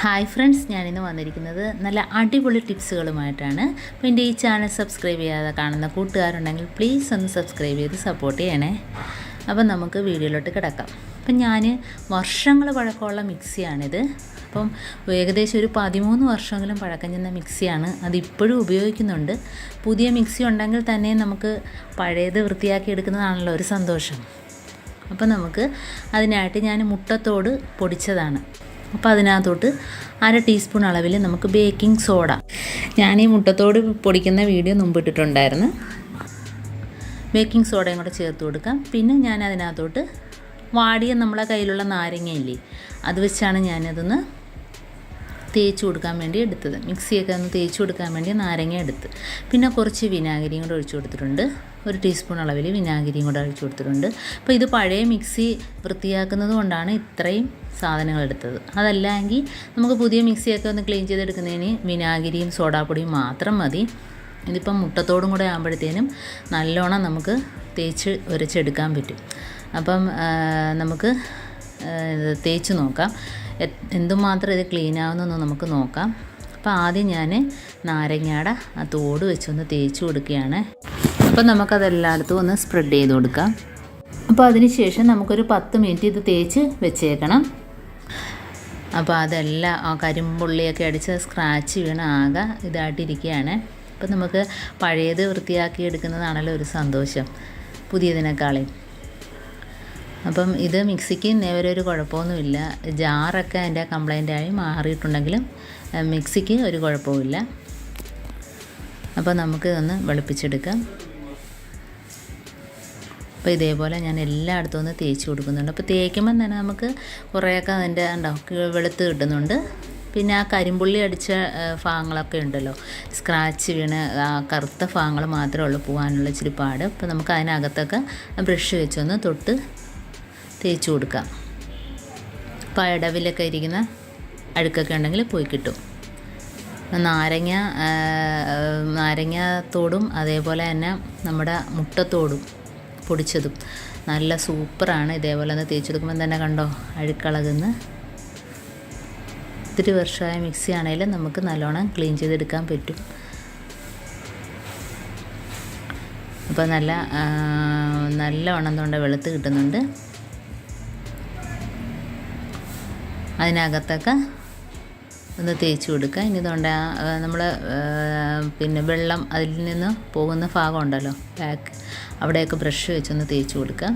Hi friends, ഞാനിന്ന് വന്നിരിക്കുന്നത് നല്ല അടിപൊളി ടിപ്സുകളുമായിട്ടാണ്. അപ്പോൾ എൻ്റെ ഈ ചാനൽ സബ്സ്ക്രൈബ് ചെയ്യാതെ കാണുന്ന കൂട്ടുകാരുണ്ടെങ്കിൽ പ്ലീസ് ഒന്ന് സബ്സ്ക്രൈബ് ചെയ്ത് സപ്പോർട്ട് ചെയ്യണേ. അപ്പം നമുക്ക് വീഡിയോയിലോട്ട് കിടക്കാം. അപ്പം ഞാൻ വർഷങ്ങൾ പഴക്കമുള്ള മിക്സിയാണിത്. അപ്പം ഏകദേശം ഒരു 13 വർഷമെങ്കിലും പഴക്കം ചെന്ന മിക്സിയാണ്. അതിപ്പോഴും ഉപയോഗിക്കുന്നുണ്ട്. പുതിയ മിക്സി ഉണ്ടെങ്കിൽ തന്നെ നമുക്ക് പഴയത് വൃത്തിയാക്കി എടുക്കുന്നതാണല്ലോ ഒരു സന്തോഷം. അപ്പം നമുക്ക് അതിനായിട്ട് ഞാൻ മുട്ടത്തോട് പൊടിച്ചതാണ്. അപ്പോൾ അതിനകത്തോട്ട് 1/2 ടീസ്പൂൺ അളവിൽ നമുക്ക് ബേക്കിംഗ് സോഡ, ഞാൻ ഈ മുട്ടത്തോട് പൊടിക്കുന്ന വീഡിയോ മുമ്പിട്ടിട്ടുണ്ടായിരുന്നു. ബേക്കിംഗ് സോഡയും കൂടെ ചേർത്ത് കൊടുക്കാം. പിന്നെ ഞാൻ അതിനകത്തോട്ട് വാടിയ നമ്മളെ കയ്യിലുള്ള നാരങ്ങയില്ലേ, അത് വെച്ചാണ് ഞാനതൊന്ന് തേച്ച് കൊടുക്കാൻ വേണ്ടി എടുത്തത്. മിക്സിയൊക്കെ ഒന്ന് തേച്ച് കൊടുക്കാൻ വേണ്ടി നാരങ്ങ എടുത്ത്, പിന്നെ കുറച്ച് വിനാഗിരിയും കൂടെ ഒഴിച്ചു കൊടുത്തിട്ടുണ്ട്. 1 ടീസ്പൂൺ അളവിൽ വിനാഗിരിയും കൂടെ ഒഴിച്ചു കൊടുത്തിട്ടുണ്ട്. അപ്പോൾ ഇത് പഴയ മിക്സി വൃത്തിയാക്കുന്നത് കൊണ്ടാണ് ഇത്രയും സാധനങ്ങൾ എടുത്തത്. അതല്ലെങ്കിൽ നമുക്ക് പുതിയ മിക്സിയൊക്കെ ഒന്ന് ക്ലീൻ ചെയ്തെടുക്കുന്നതിന് വിനാഗിരിയും സോഡാപ്പൊടിയും മാത്രം മതി. ഇതിപ്പം മുട്ടത്തോടും കൂടെ ആകുമ്പോഴത്തേനും നല്ലോണം നമുക്ക് തേച്ച് ഉരച്ചെടുക്കാൻ പറ്റും. അപ്പം നമുക്ക് തേച്ച് നോക്കാം എന്തുമാത്രം ഇത് ക്ലീൻ ആവുന്നതെന്ന് നമുക്ക് നോക്കാം. അപ്പോൾ ആദ്യം ഞാൻ നാരങ്ങയുടെ ആ തോട് വെച്ചൊന്ന് തേച്ച് കൊടുക്കുകയാണ്. അപ്പോൾ നമുക്കതെല്ലായിടത്തും ഒന്ന് സ്പ്രെഡ് ചെയ്ത് കൊടുക്കാം. അപ്പോൾ അതിന് ശേഷം നമുക്കൊരു 10 മിനിറ്റ് ഇത് തേച്ച് വെച്ചേക്കണം. അപ്പോൾ അതെല്ലാം ആ കരിമ്പുള്ളിയൊക്കെ അടിച്ച് സ്ക്രാച്ച് വീണ് ആകെ ഇതായിട്ടിരിക്കുകയാണ്. അപ്പോൾ നമുക്ക് പഴയത് വൃത്തിയാക്കി എടുക്കുന്നതാണല്ലോ ഒരു സന്തോഷം പുതിയതിനേക്കാളും. അപ്പം ഇത് മിക്സിക്ക് നേരെ ഒരു കുഴപ്പമൊന്നുമില്ല. ജാറൊക്കെ അതിൻ്റെ കംപ്ലൈൻ്റായി മാറിയിട്ടുണ്ടെങ്കിലും മിക്സിക്ക് ഒരു കുഴപ്പവുമില്ല. അപ്പോൾ നമുക്ക് ഇതൊന്ന് വെളുപ്പിച്ചെടുക്കാം. അപ്പോൾ ഇതേപോലെ ഞാൻ എല്ലായിടത്തും ഒന്ന് തേച്ച് കൊടുക്കുന്നുണ്ട്. അപ്പോൾ തേക്കുമ്പം തന്നെ നമുക്ക് കുറേയൊക്കെ അതിൻ്റെ വെളുത്ത് കിട്ടുന്നുണ്ട്. പിന്നെ ആ കരിമ്പുള്ളി അടിച്ച ഭാഗങ്ങളൊക്കെ ഉണ്ടല്ലോ, സ്ക്രാച്ച് വീണ് ആ കറുത്ത ഭാഗങ്ങൾ മാത്രമേ ഉള്ളൂ പോകാനുള്ള ഇച്ചിരി പാട്. അപ്പോൾ നമുക്ക് അതിനകത്തൊക്കെ ബ്രഷ് വെച്ചൊന്ന് തൊട്ട് തേച്ച് കൊടുക്കാം. അപ്പോൾ ഇടവിലൊക്കെ ഇരിക്കുന്ന അഴുക്കൊക്കെ ഉണ്ടെങ്കിൽ പോയി കിട്ടും. നാരങ്ങത്തോടും അതേപോലെ തന്നെ നമ്മുടെ മുട്ടത്തോടും പൊടിച്ചതും നല്ല സൂപ്പറാണ്. ഇതേപോലെ ഒന്ന് തേച്ച് കൊടുക്കുമ്പോൾ തന്നെ കണ്ടോ അഴുക്കളകുന്ന. ഒത്തിരി വർഷമായ മിക്സി ആണെങ്കിലും നമുക്ക് നല്ലോണം ക്ലീൻ ചെയ്തെടുക്കാൻ പറ്റും. അപ്പോൾ നല്ലവണ്ണം തൊണ്ട വെളുത്ത് കിട്ടുന്നുണ്ട്. അതിനകത്തൊക്കെ ഒന്ന് തേച്ച് കൊടുക്കുക. ഇനി തൊണ്ട നമ്മൾ പിന്നെ വെള്ളം അതിൽ നിന്ന് പോകുന്ന ഭാഗം ഉണ്ടല്ലോ ബാക്ക്, അവിടെയൊക്കെ ബ്രഷ് വെച്ചൊന്ന് തേച്ച് കൊടുക്കുക.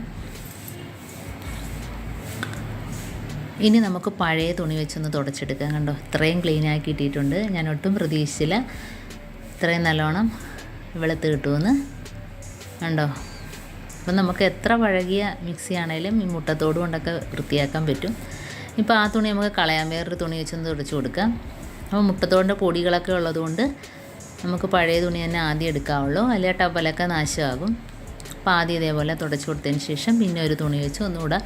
ഇനി നമുക്ക് പഴയ തുണി വെച്ചൊന്ന് തുടച്ചെടുക്കാം. കണ്ടോ ഇത്രയും ക്ലീൻ ആക്കി ഇട്ടിട്ടുണ്ട്. ഞാൻ ഒട്ടും പ്രതീക്ഷിച്ചില്ല ഇത്രയും നല്ലോണം വെളുത്ത് കിട്ടുമെന്ന്. കണ്ടോ, അപ്പം നമുക്ക് എത്ര പഴകിയ മിക്സി ആണെങ്കിലും ഈ മുട്ടത്തോട് കൊണ്ടൊക്കെ വൃത്തിയാക്കാൻ പറ്റും. ഇപ്പോൾ ആ തുണി നമുക്ക് കളയാൻ വേറൊരു തുണി വെച്ചൊന്ന് തുടച്ച് കൊടുക്കാം. അപ്പോൾ മുട്ടത്തോടിൻ്റെ പൊടികളൊക്കെ ഉള്ളതുകൊണ്ട് നമുക്ക് പഴയ തുണി തന്നെ ആദ്യം എടുക്കാവുള്ളൂ, അല്ലെങ്കിൽ ടവലൊക്കെ നാശമാകും. അപ്പോൾ ആദ്യം ഇതേപോലെ തുടച്ച് കൊടുത്തതിന് ശേഷം പിന്നെ ഒരു തുണി വെച്ച് ഒന്നുകൂടെ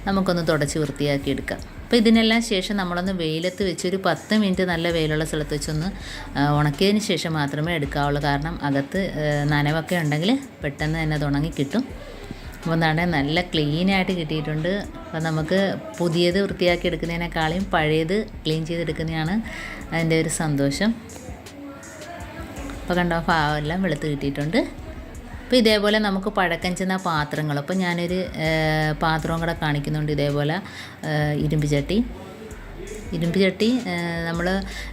നമുക്കൊന്ന് തുടച്ച് വൃത്തിയാക്കി എടുക്കാം. അപ്പോൾ ഇതിനെല്ലാം ശേഷം നമ്മളൊന്ന് വെയിലത്ത് വെച്ച് ഒരു 10 മിനിറ്റ് നല്ല വെയിലുള്ള സ്ഥലത്ത് വെച്ചൊന്ന് ഉണക്കിയതിന് ശേഷം മാത്രമേ എടുക്കാവുള്ളൂ. കാരണം അകത്ത് നനവൊക്കെ ഉണ്ടെങ്കിൽ പെട്ടെന്ന് തന്നെ അത് ഉണങ്ങി കിട്ടും. അപ്പോൾ എന്താണ് നല്ല ക്ലീനായിട്ട് കിട്ടിയിട്ടുണ്ട്. അപ്പോൾ നമുക്ക് പുതിയത് വൃത്തിയാക്കി എടുക്കുന്നതിനേക്കാളും പഴയത് ക്ലീൻ ചെയ്തെടുക്കുന്നതാണ് അതിൻ്റെ ഒരു സന്തോഷം. അപ്പോൾ കണ്ടോ ഭാവമെല്ലാം വെളുത്ത് കിട്ടിയിട്ടുണ്ട്. അപ്പോൾ ഇതേപോലെ നമുക്ക് പഴക്കം ചെന്ന പാത്രങ്ങൾ, അപ്പോൾ ഞാനൊരു പാത്രവും കൂടെ കാണിക്കുന്നുണ്ട്. ഇതേപോലെ ഇരുമ്പ് ചട്ടി നമ്മൾ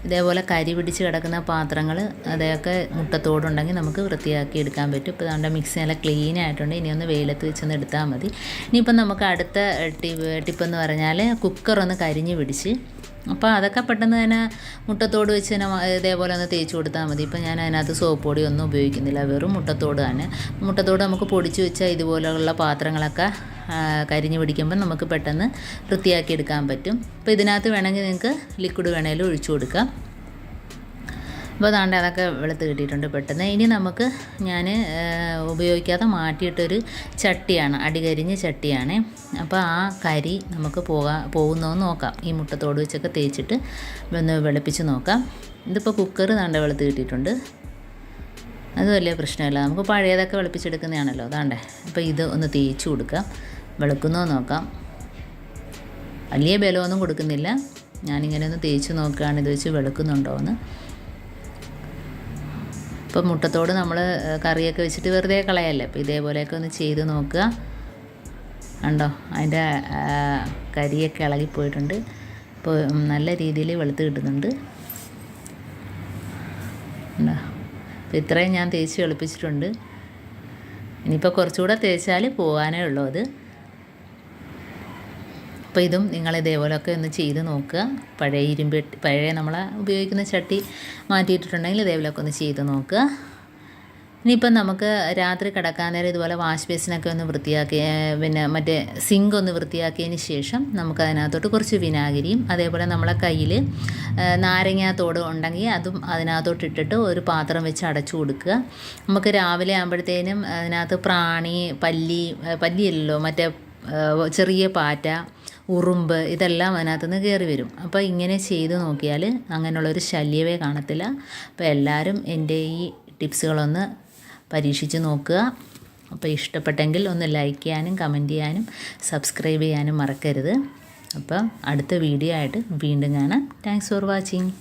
ഇതേപോലെ കരി പിടിച്ച് കിടക്കുന്ന പാത്രങ്ങൾ അതൊക്കെ മുട്ടത്തോടുണ്ടെങ്കിൽ നമുക്ക് വൃത്തിയാക്കി എടുക്കാൻ പറ്റും. ഇപ്പോൾ നമ്മുടെ മിക്സി നല്ല ക്ലീൻ ആയിട്ടുണ്ട്. ഇനി ഒന്ന് വെയിലത്ത് വെച്ചൊന്ന് എടുത്താൽ മതി. ഇനിയിപ്പം നമുക്ക് അടുത്ത ടിപ്പെന്ന് പറഞ്ഞാൽ കുക്കറൊന്ന് കരിഞ്ഞ് പിടിച്ച്, അപ്പോൾ അതൊക്കെ പെട്ടെന്ന് തന്നെ മുട്ടത്തോട് വെച്ച് തന്നെ ഇതേപോലെ ഒന്ന് തേച്ച് കൊടുത്താൽ മതി. ഇപ്പോൾ ഞാൻ അതിനകത്ത് സോപ്പ് പൊടി ഒന്നും ഉപയോഗിക്കുന്നില്ല, വെറും മുട്ടത്തോട് തന്നെ. മുട്ടത്തോട് നമുക്ക് പൊടിച്ച് വെച്ചാൽ ഇതുപോലെയുള്ള പാത്രങ്ങളൊക്കെ കരിഞ്ഞ് പിടിക്കുമ്പോൾ നമുക്ക് പെട്ടെന്ന് വൃത്തിയാക്കി എടുക്കാൻ പറ്റും. അപ്പോൾ ഇതിനകത്ത് വേണമെങ്കിൽ നിങ്ങൾക്ക് ലിക്വിഡ് വേണമെങ്കിലും ഒഴിച്ചു കൊടുക്കാം. അപ്പോൾ അതാണ്ട് അതൊക്കെ വെളുത്ത് കിട്ടിയിട്ടുണ്ട് പെട്ടെന്ന്. ഇനി നമുക്ക് ഞാൻ ഉപയോഗിക്കാതെ മാറ്റിയിട്ടൊരു ചട്ടിയാണ്, അടികരിഞ്ഞ ചട്ടിയാണ്. അപ്പോൾ ആ കരി നമുക്ക് പോകുന്നതെന്ന് നോക്കാം. ഈ മുട്ടത്തോട് വെച്ചൊക്കെ തേച്ചിട്ട് ഒന്ന് വെളുപ്പിച്ച് നോക്കാം. ഇതിപ്പോൾ കുക്കർ താണ്ട വെളുത്ത് കിട്ടിയിട്ടുണ്ട്. അത് വലിയ പ്രശ്നമില്ല, നമുക്ക് പഴയതൊക്കെ വെളുപ്പിച്ചെടുക്കുന്നതാണല്ലോ. അതാണ്ടേ അപ്പോൾ ഇത് ഒന്ന് തേച്ച് കൊടുക്കാം, വെളുക്കുന്നോ നോക്കാം. വലിയ ബലമൊന്നും കൊടുക്കുന്നില്ല, ഞാനിങ്ങനെ ഒന്ന് തേച്ച് നോക്കുകയാണ് ഇത് വെച്ച് വെളുക്കുന്നുണ്ടോ എന്ന്. ഇപ്പം മുട്ടത്തോട് നമ്മൾ കറിയൊക്കെ വെച്ചിട്ട് വെറുതെ കളയല്ലേ, അപ്പോൾ ഇതേപോലെയൊക്കെ ഒന്ന് ചെയ്ത് നോക്കുക. കണ്ടോ അതിൻ്റെ കരിയൊക്കെ ഇളകിപ്പോയിട്ടുണ്ട്. ഇപ്പോൾ നല്ല രീതിയിൽ വെളുത്ത് കിട്ടുന്നുണ്ട്. ഉണ്ടോ? അപ്പോൾ ഇത്രയും ഞാൻ തേച്ച് വെളുപ്പിച്ചിട്ടുണ്ട്. ഇനിയിപ്പോൾ കുറച്ചുകൂടെ തേച്ചാൽ പോകാനേ ഉള്ളൂ അത്. അപ്പോൾ ഇതും നിങ്ങൾ ഇതേപോലെയൊക്കെ ഒന്ന് ചെയ്ത് നോക്കുക. പഴയ നമ്മൾ ഉപയോഗിക്കുന്ന ചട്ടി മാറ്റിയിട്ടിട്ടുണ്ടെങ്കിൽ ഇതേപോലെയൊക്കെ ഒന്ന് ചെയ്ത് നോക്കുക. ഇനിയിപ്പം നമുക്ക് രാത്രി കിടക്കാൻ നേരം ഇതുപോലെ വാഷ് ബേസിനൊക്കെ ഒന്ന് വൃത്തിയാക്കി, പിന്നെ മറ്റേ സിങ്ക് ഒന്ന് വൃത്തിയാക്കിയതിന് ശേഷം നമുക്കതിനകത്തോട്ട് കുറച്ച് വിനാഗിരിയും അതേപോലെ നമ്മളെ കയ്യിൽ നാരങ്ങാത്തോട് ഉണ്ടെങ്കിൽ അതും അതിനകത്തോട്ട് ഇട്ടിട്ട് ഒരു പാത്രം വെച്ച് അടച്ചു കൊടുക്കുക. നമുക്ക് രാവിലെ ആകുമ്പോഴത്തേനും അതിനകത്ത് പ്രാണി, പല്ലിയല്ലോ മറ്റേ ചെറിയ പാറ്റ, ഉറുമ്പ് ഇതെല്ലാം അതിനകത്തുനിന്ന് കയറി വരും. അപ്പോൾ ഇങ്ങനെ ചെയ്ത് നോക്കിയാൽ അങ്ങനെയുള്ളൊരു ശല്യമേ കാണത്തില്ല. അപ്പോൾ എല്ലാവരും എൻ്റെ ഈ ടിപ്സുകളൊന്ന് പരീക്ഷിച്ച് നോക്കുക. അപ്പോൾ ഇഷ്ടപ്പെട്ടെങ്കിൽ ഒന്ന് ലൈക്ക് ചെയ്യാനും കമൻറ്റ് ചെയ്യാനും സബ്സ്ക്രൈബ് ചെയ്യാനും മറക്കരുത്. അപ്പം അടുത്ത വീഡിയോ ആയിട്ട് വീണ്ടും കാണാം. Thanks for watching.